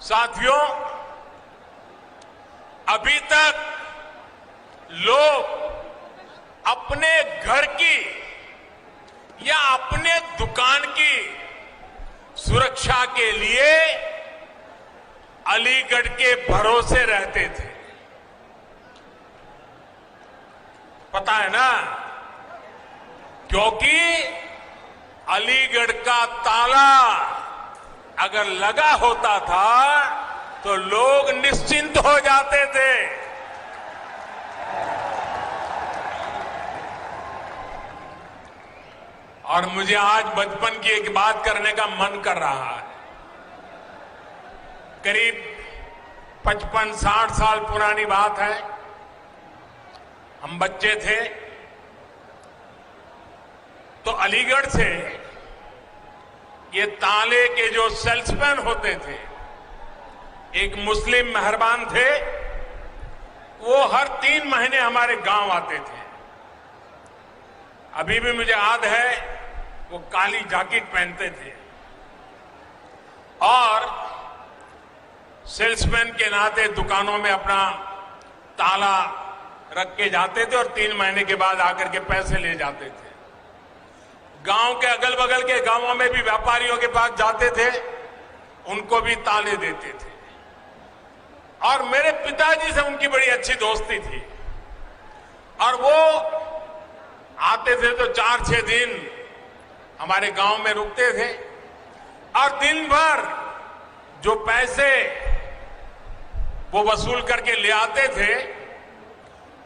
साथियों, अभी तक लोग अपने घर की या अपने दुकान की सुरक्षा के लिए अलीगढ़ के भरोसे रहते थे। पता है ना, क्योंकि अलीगढ़ का ताला अगर लगा होता था तो लोग निश्चिंत हो जाते थे। और मुझे आज बचपन की एक बात करने का मन कर रहा है। करीब 55-60 साल पुरानी बात है। हम बच्चे थे तो अलीगढ़ से ये ताले के जो सेल्समैन होते थे, एक मुस्लिम मेहरबान थे, वो हर 3 महीने हमारे गांव आते थे। अभी भी मुझे याद है, वो काली जैकेट पहनते थे और सेल्समैन के नाते दुकानों में अपना ताला रख के जाते थे और 3 महीने के बाद आकर के पैसे ले जाते थे। गांव के अगल बगल के गांवों में भी व्यापारियों के पास जाते थे, उनको भी ताले देते थे। और मेरे पिताजी से उनकी बड़ी अच्छी दोस्ती थी और वो आते थे तो 4-6 दिन हमारे गांव में रुकते थे और दिन भर जो पैसे वो वसूल करके ले आते थे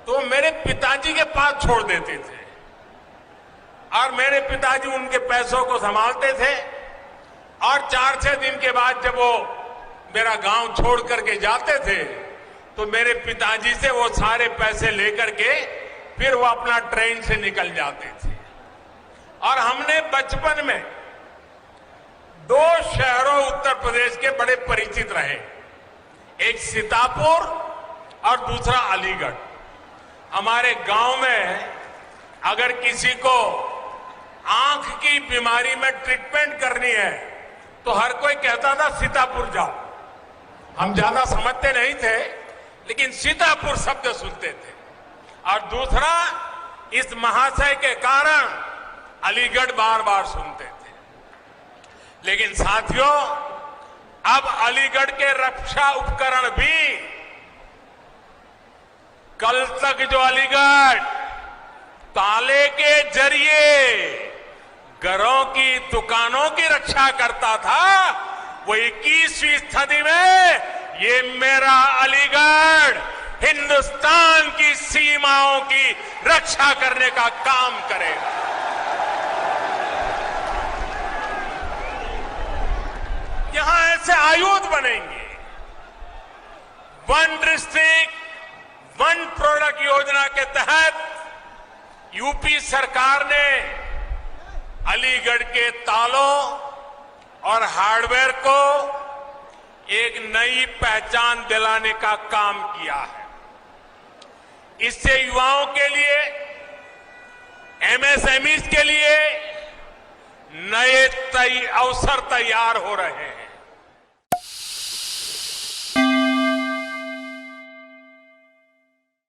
तो मेरे पिताजी के पास छोड़ देते थे और मेरे पिताजी उनके पैसों को संभालते थे। और 4-6 दिन के बाद जब वो मेरा गांव छोड़ करके जाते थे तो मेरे पिताजी से वो सारे पैसे लेकर के फिर वो अपना ट्रेन से निकल जाते थे। और हमने बचपन में 2 शहरों उत्तर प्रदेश के बड़े परिचित रहे, एक सीतापुर और दूसरा अलीगढ़। हमारे गांव में अगर किसी को आंख की बीमारी में ट्रीटमेंट करनी है तो हर कोई कहता था सीतापुर जाओ। हम ज्यादा समझते नहीं थे, लेकिन सीतापुर शब्द सुनते थे। और दूसरा, इस महाशय के कारण अलीगढ़ बार बार सुनते थे। लेकिन साथियों, अब अलीगढ़ के रक्षा उपकरण भी, कल तक जो अलीगढ़ ताले के जरिए घरों की, दुकानों की रक्षा करता था, वो 21वीं सदी में ये मेरा अलीगढ़ हिंदुस्तान की सीमाओं की रक्षा करने का काम करेगा। यहां ऐसे आयुध बनेंगे। 1 डिस्ट्रिक्ट 1 प्रोडक्ट योजना के तहत यूपी सरकार ने अलीगढ़ के तालों और हार्डवेयर को एक नई पहचान दिलाने का काम किया है। इससे युवाओं के लिए, एमएसएमईज के लिए नए अवसर तैयार हो रहे हैं।